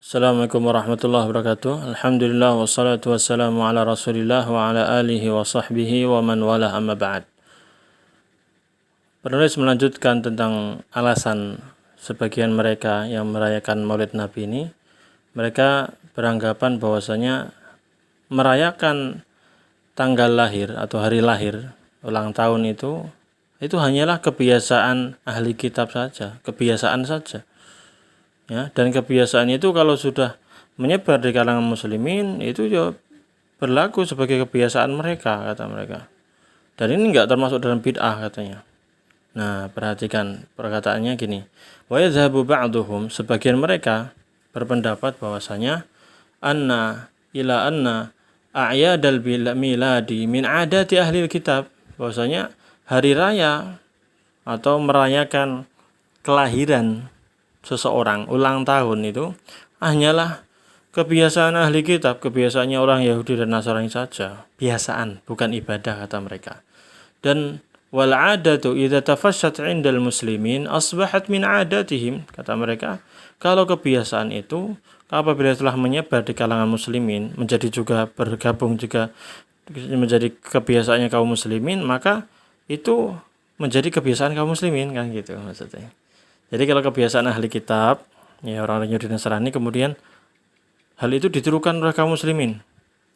Assalamualaikum warahmatullahi wabarakatuh. Alhamdulillah wassalatu wassalamu ala Rasulillah wa ala alihi wa sahbihi wa man wala amma ba'd. Penulis melanjutkan tentang alasan sebagian mereka yang merayakan Maulid Nabi ini. Mereka beranggapan bahwasanya merayakan tanggal lahir atau hari lahir, ulang tahun itu hanyalah kebiasaan ahli kitab saja, kebiasaan saja. Ya, dan kebiasaan itu kalau sudah menyebar di kalangan muslimin itu ya berlaku sebagai kebiasaan mereka, kata mereka. Dan ini enggak termasuk dalam bid'ah katanya. Nah, perhatikan perkataannya gini. Wa yadhhabu ba'duhum, sebagian mereka berpendapat bahwasanya anna a'yadal miladi min adati ahli kitab, bahwasanya hari raya atau merayakan kelahiran seseorang, ulang tahun itu hanyalah kebiasaan ahli kitab, kebiasaannya orang Yahudi dan Nasrani saja, biasaan, bukan ibadah, kata mereka. Dan wal adatu idza tafasshat 'indal muslimin asbahat min adatihim, kata mereka, kalau kebiasaan itu apabila telah menyebar di kalangan muslimin, menjadi juga bergabung juga menjadi kebiasaannya kaum muslimin, maka itu menjadi kebiasaan kaum muslimin, kan gitu maksudnya. Jadi kalau kebiasaan ahli kitab, ya orang-orang Yahudi dan Nasrani, kemudian hal itu ditirukan oleh kaum muslimin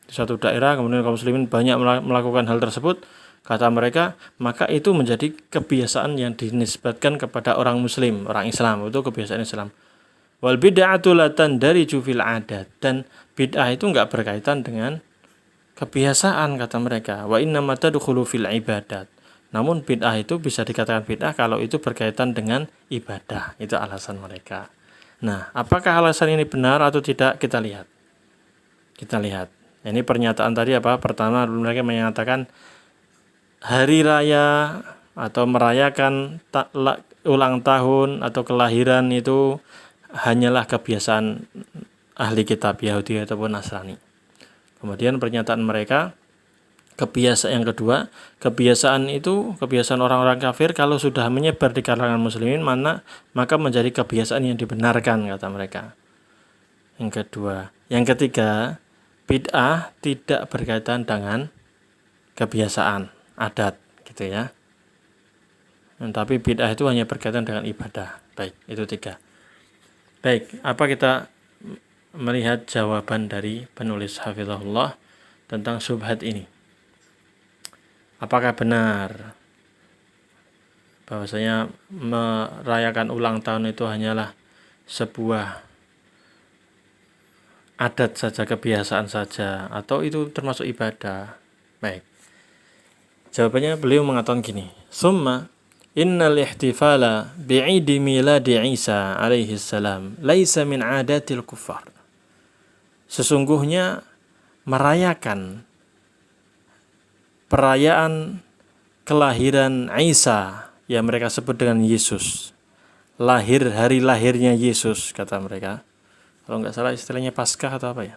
di satu daerah, kemudian kaum muslimin banyak melakukan hal tersebut, kata mereka, maka itu menjadi kebiasaan yang dinisbatkan kepada orang muslim, orang Islam, itu kebiasaan Islam. Wal bid'atu la tandariju fil adat, dan bid'ah itu enggak berkaitan dengan kebiasaan, kata mereka. Wa innama tadkhulu fil ibadat. Namun bid'ah itu bisa dikatakan bid'ah kalau itu berkaitan dengan ibadah. Itu alasan mereka. Nah, apakah alasan ini benar atau tidak? Kita lihat. Ini pernyataan tadi apa? Pertama, mereka menyatakan hari raya atau merayakan ulang tahun atau kelahiran itu hanyalah kebiasaan ahli kitab Yahudi ataupun Nasrani. Kemudian pernyataan mereka, kebiasaan yang kedua, kebiasaan itu kebiasaan orang-orang kafir kalau sudah menyebar di kalangan muslimin maka menjadi kebiasaan yang dibenarkan, kata mereka. Yang kedua, yang ketiga, bid'ah tidak berkaitan dengan kebiasaan adat, gitu ya. Tapi bid'ah itu hanya berkaitan dengan ibadah. Baik, itu tiga. Baik, apa kita melihat jawaban dari penulis hafizahullah tentang syubhat ini? Apakah benar bahwasanya merayakan ulang tahun itu hanyalah sebuah adat saja, kebiasaan saja, atau itu termasuk ibadah? Baik. Jawabannya beliau mengatakan gini. Summa innal ihtifala bi'idi miladi Isa alaihi salam laisa min adatil kuffar. Sesungguhnya merayakan perayaan kelahiran Isa yang mereka sebut dengan Yesus, hari lahirnya Yesus, kata mereka. Kalau nggak salah istilahnya Paskah atau apa ya,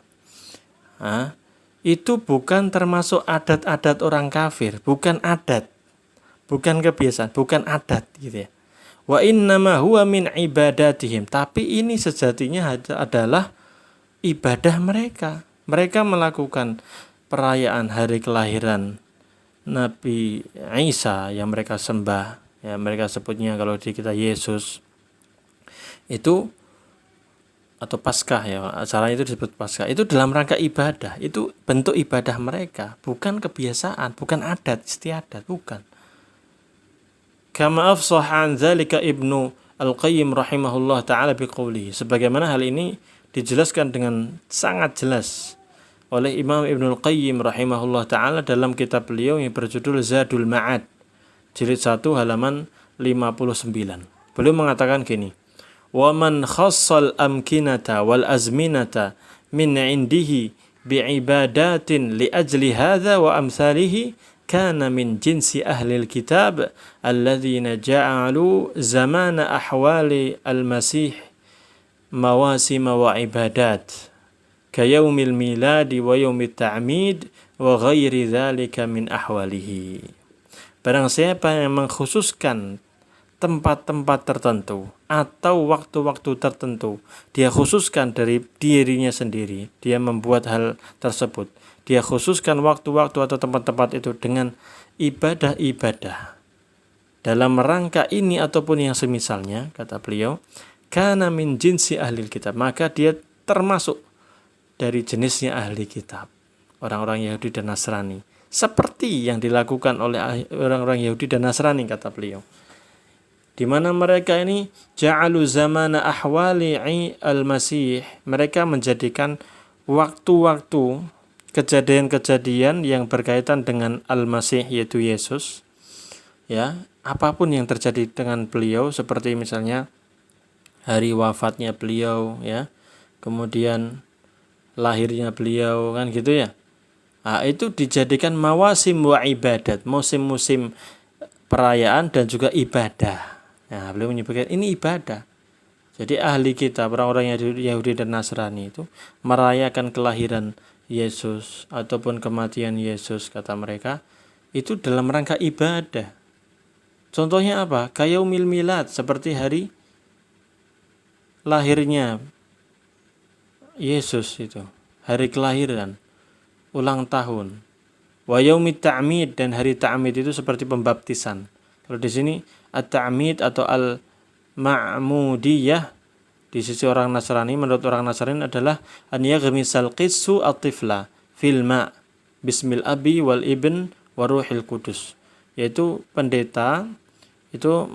itu bukan termasuk adat-adat orang kafir, bukan adat, bukan kebiasaan, bukan adat, gitu ya. Wa innama huwa min ibadatihim, tapi ini sejatinya adalah ibadah mereka. Mereka melakukan perayaan hari kelahiran Nabi Isa yang mereka sembah, ya mereka sebutnya kalau di kita Yesus itu, atau Paskah ya, acara itu disebut Paskah, itu dalam rangka ibadah, itu bentuk ibadah mereka, bukan kebiasaan, bukan adat istiadat, bukan. Kama afsah an dzalika Ibnu Al-Qayyim rahimahullah taala biqoulihi, sebagaimana hal ini dijelaskan dengan sangat jelas oleh Imam Ibnul Qayyim rahimahullah ta'ala dalam kitab beliau yang berjudul Zadul Ma'ad, jilid 1 halaman 59. Beliau mengatakan gini, wa man khassal amkinata wal azminata min indihi bi'ibadatin li ajli hadha wa amsalihi kana min jinsi ahli al-kitab alladhina ja'alu zamana ahwali al-masih mawasima wa ibadat kayaumil miladi wa yaumit ta'mid wa ghairi dzalika min ahwalihi. Barang siapa yang mengkhususkan tempat-tempat tertentu atau waktu-waktu tertentu. Dia khususkan dari dirinya sendiri. Dia membuat hal tersebut. Dia khususkan waktu-waktu atau tempat-tempat itu dengan ibadah-ibadah. Dalam rangka ini ataupun yang semisalnya, kata beliau, kana min jinsi ahli kitab. Maka dia termasuk dari jenisnya ahli kitab. Orang-orang Yahudi dan Nasrani. Seperti yang dilakukan oleh orang-orang Yahudi dan Nasrani, kata beliau. Di mana mereka ini ja'alu zamana ahwali al-masih, mereka menjadikan waktu-waktu kejadian-kejadian yang berkaitan dengan al-masih, yaitu Yesus, ya, apapun yang terjadi dengan beliau, seperti misalnya hari wafatnya beliau, ya, kemudian lahirnya beliau, kan gitu ya. Nah, itu dijadikan mawasim wa ibadat, musim-musim perayaan dan juga ibadah. Nah, beliau menyebutkan ini ibadah. Jadi ahli kitab, orang-orang Yahudi dan Nasrani itu merayakan kelahiran Yesus ataupun kematian Yesus, kata mereka, itu dalam rangka ibadah. Contohnya apa? Kayaumil milad, seperti hari lahirnya Yesus itu, hari kelahiran, ulang tahun. Wa yaumit ta'mid, dan hari ta'mid itu seperti pembaptisan. Kalau di sini at-ta'mid atau al-ma'mudiyah di sisi orang Nasrani, menurut orang Nasrani adalah an yaghmisal qissu at-tifla fil ma' bismil abi wal ibn wa ruhil qudus. Yaitu pendeta itu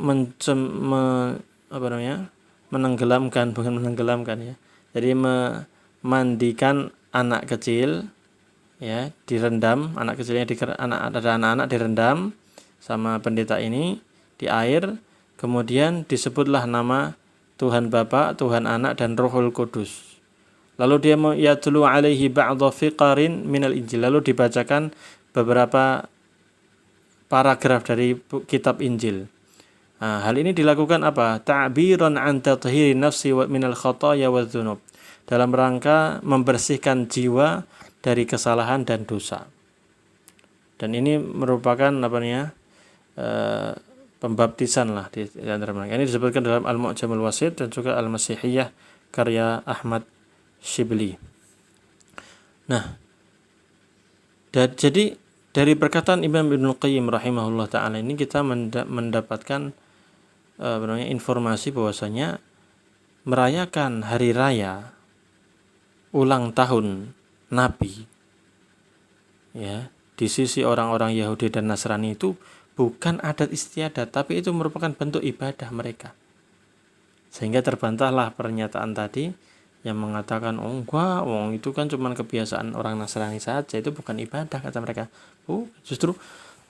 menenggelamkan, bukan menenggelamkan ya. Jadi memandikan anak kecil, ya, direndam, anak kecilnya ada anak-anak direndam sama pendeta ini di air, kemudian disebutlah nama Tuhan Bapa, Tuhan Anak, dan Rohul Kudus. Lalu dia yatlu alaihi ba'dha fiqarin minal Injil, lalu dibacakan beberapa paragraf dari kitab Injil. Nah, hal ini dilakukan apa? Ta'biran an tathhiri nafsi minal khataya wa dzunub, dalam rangka membersihkan jiwa dari kesalahan dan dosa. Dan ini merupakan pembaptisan lah di antara mereka. Ini disebutkan dalam Al-Mu'jamul Wasit dan juga Al-Masihiyah karya Ahmad Shibli. Nah, jadi dari perkataan Imam Ibnu Qayyim rahimahullah ta'ala ini kita mendapatkan informasi bahwasanya merayakan hari raya ulang tahun Nabi, ya, di sisi orang-orang Yahudi dan Nasrani itu bukan adat istiadat, tapi itu merupakan bentuk ibadah mereka. Sehingga terbantahlah pernyataan tadi yang mengatakan, oh enggak, itu kan cuma kebiasaan orang Nasrani saja, itu bukan ibadah, kata mereka. Justru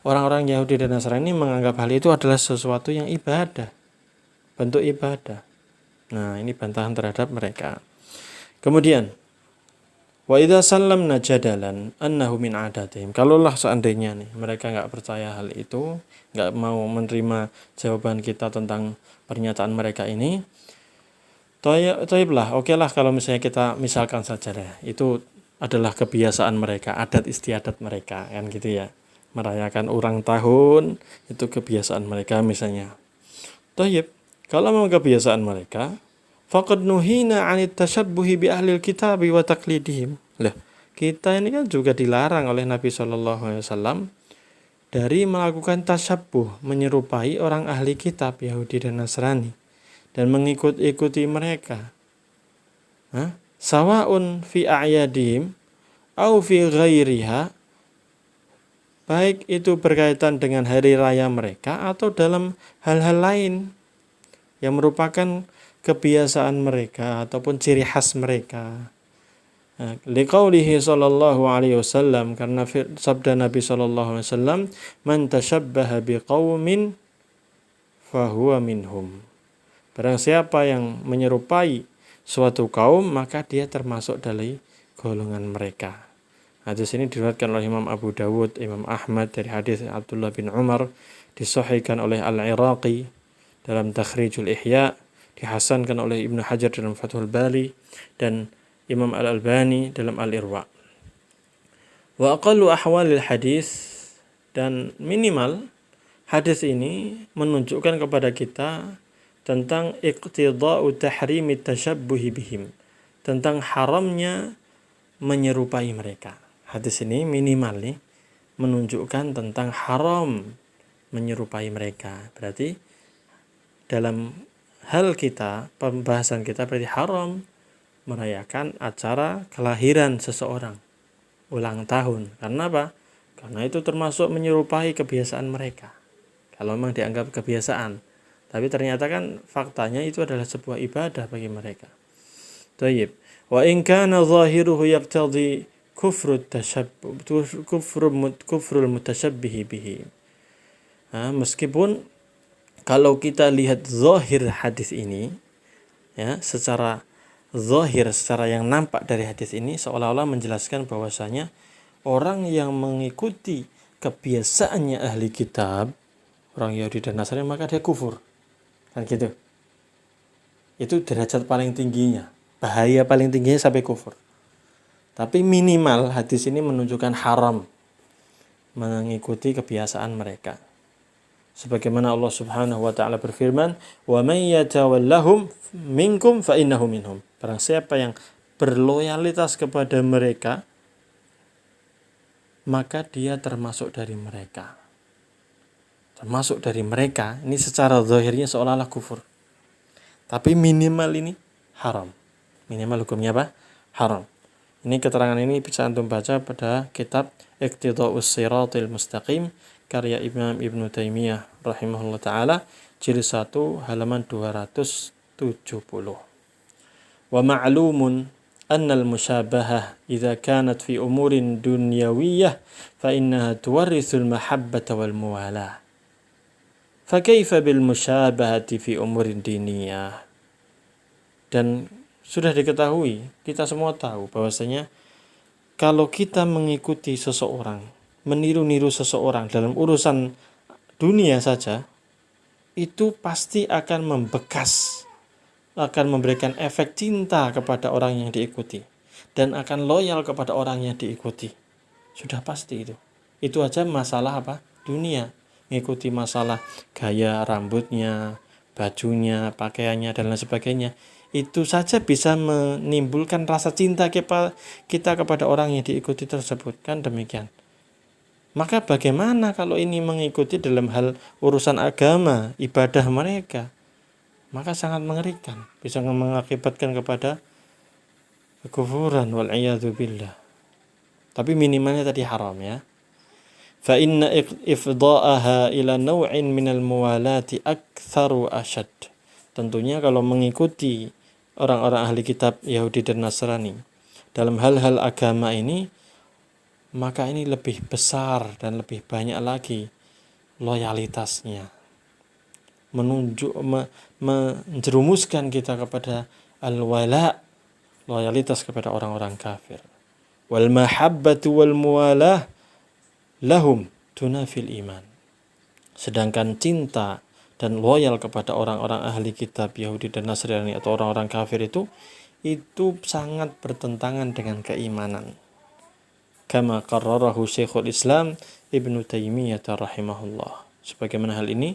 orang-orang Yahudi dan Nasrani menganggap hal itu adalah sesuatu yang ibadah, bentuk ibadah. Nah, ini bantahan terhadap mereka. Kemudian wa idza sallamna jadalan annahu min adatihim. Kalaulah seandainya nih mereka enggak percaya hal itu, enggak mau menerima jawaban kita tentang pernyataan mereka ini, Toiblah, oke lah kalau misalnya kita misalkan saja deh, itu adalah kebiasaan mereka, adat istiadat mereka, kan gitu ya. Merayakan ulang tahun itu kebiasaan mereka misalnya. Toib, kalau memang kebiasaan mereka, faqad nuhina 'anit tashabbuhi bi ahlil kitab wa taqlidihim. Lah, kita ini kan juga dilarang oleh Nabi SAW dari melakukan tashabbuh, menyerupai orang ahli kitab Yahudi dan Nasrani dan mengikuti mereka. Sawaun fi a'yadihim au fi ghairiha, baik itu berkaitan dengan hari raya mereka atau dalam hal-hal lain yang merupakan kebiasaan mereka ataupun ciri khas mereka. Liqaulihi sallallahu alaihi wasallam, karena sabda Nabi sallallahu alaihi wasallam, man tashabbaha biqaumin fahuwa minhum. Barang siapa yang menyerupai suatu kaum, maka dia termasuk dari golongan mereka. Hadis ini diriwayatkan oleh Imam Abu Dawud, Imam Ahmad dari hadis Abdullah bin Umar, disahihkan oleh Al-Iraqi dalam Takhrijul Ihya, dihasankan oleh Ibnu Hajar dalam Fathul Bari, dan Imam Al-Albani dalam Al-Irwa. Wa aqallu ahwalil hadis, dan minimal hadis ini menunjukkan kepada kita tentang iqtida'u tahrimi tashabbuhi bihim, tentang haramnya menyerupai mereka. Hadis ini minimal nih menunjukkan tentang haram menyerupai mereka. Berarti dalam hal kita, pembahasan kita berarti haram merayakan acara kelahiran seseorang, ulang tahun. Karena apa? Karena itu termasuk menyerupai kebiasaan mereka. Kalau memang dianggap kebiasaan, tapi ternyata kan faktanya itu adalah sebuah ibadah bagi mereka. Tayyib. Wa in kana zahiruhu yaqtadi kufrul mutasyabbih bihi. Meskipun kalau kita lihat zahir hadis ini, ya, secara zahir, secara yang nampak dari hadis ini seolah-olah menjelaskan bahwasanya orang yang mengikuti kebiasaannya ahli kitab, orang Yahudi dan Nasrani, maka dia kufur. Kan gitu. Itu derajat paling tingginya, bahaya paling tingginya sampai kufur. Tapi minimal hadis ini menunjukkan haram mengikuti kebiasaan mereka. Sebagaimana Allah Subhanahu wa taala berfirman, "Wa may yatawallahum minkum fa innahu minhum." Barang siapa yang berloyalitas kepada mereka, maka dia termasuk dari mereka. Termasuk dari mereka, ini secara zahirnya seolah-olah kufur. Tapi minimal ini haram. Minimal hukumnya apa? Haram. Ini keterangan ini bisa antum baca pada kitab Iqtida'us Siratil Mustaqim karya Imam Ibnu Taimiyah rahimahullah taala, jilid 1 halaman 270. Wa ma'lumun anna al-mushabahah idza kanat fi umurin dunyawiyyah fa innaha tuwarrithu al-mahabbata wal muwalah. Fa kaifa bil mushabahati fi umurin diniyah? Dan sudah diketahui, kita semua tahu bahwasanya kalau kita mengikuti seseorang, meniru-niru seseorang dalam urusan dunia saja, itu pasti akan membekas, akan memberikan efek cinta kepada orang yang diikuti, dan akan loyal kepada orang yang diikuti. Sudah pasti itu. Itu aja masalah apa? Dunia. Mengikuti masalah gaya rambutnya, bajunya, pakaiannya, dan lain sebagainya. Itu saja bisa menimbulkan rasa cinta kita kepada orang yang diikuti tersebut. Kan demikian. Maka bagaimana kalau ini mengikuti dalam hal urusan agama, ibadah mereka? Maka sangat mengerikan. Bisa mengakibatkan kepada kekufuran wal'iyadu billah. Tapi minimalnya tadi haram ya. Fa inna ifda'aha ila naw'in minal muwalati aktsaru asyad. Tentunya kalau mengikuti orang-orang ahli kitab Yahudi dan Nasrani dalam hal-hal agama ini, maka ini lebih besar dan lebih banyak lagi loyalitasnya, menjerumuskan kita kepada al-wala, loyalitas kepada orang-orang kafir. Wal mahabbatu wal muwalah lahum tunafil iman. Sedangkan cinta dan loyal kepada orang-orang ahli kitab Yahudi dan Nasrani atau orang-orang kafir itu sangat bertentangan dengan keimanan. Kama qarrarahu Syekhul Islam Ibnu Taimiyah rahimahullah. Sebagaimana hal ini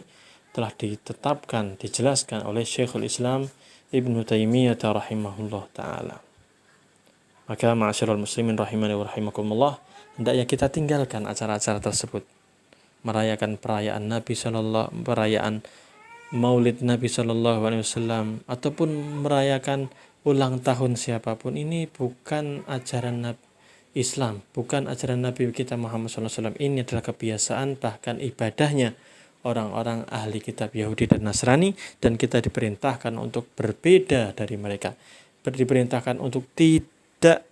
telah ditetapkan, dijelaskan oleh Syekhul Islam Ibnu Taimiyah rahimahullah taala. Maka ma'asyiral muslimin rahimani wa rahimakumullah, hendaknya kita tinggalkan acara-acara tersebut. Merayakan perayaan perayaan Maulid Nabi sallallahu alaihi wasallam ataupun merayakan ulang tahun siapapun, ini bukan ajaran Islam, bukan ajaran Nabi kita Muhammad sallallahu alaihi wasallam. Ini adalah kebiasaan, bahkan ibadahnya orang-orang ahli kitab Yahudi dan Nasrani, dan kita diperintahkan untuk berbeda dari mereka. Diperintahkan untuk tidak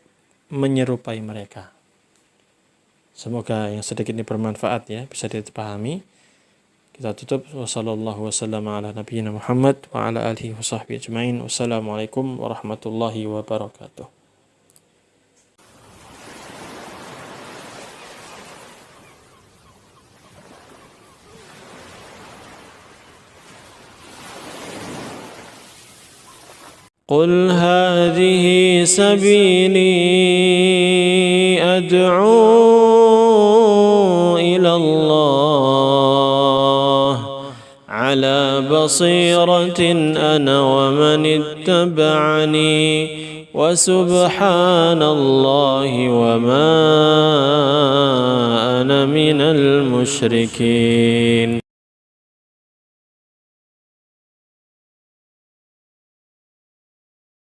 menyerupai mereka. Semoga yang sedikit ini bermanfaat ya, bisa dipahami. Kita tutup. Wassallallahu wasallam ala nabiyyina Muhammad wa ala alihi wa sahbihi ajma'in. Wassalamualaikum warahmatullahi wabarakatuh. قل هذه سبيلي أدعو إلى الله على بصيرة أنا ومن اتبعني وسبحان الله وما أنا من المشركين.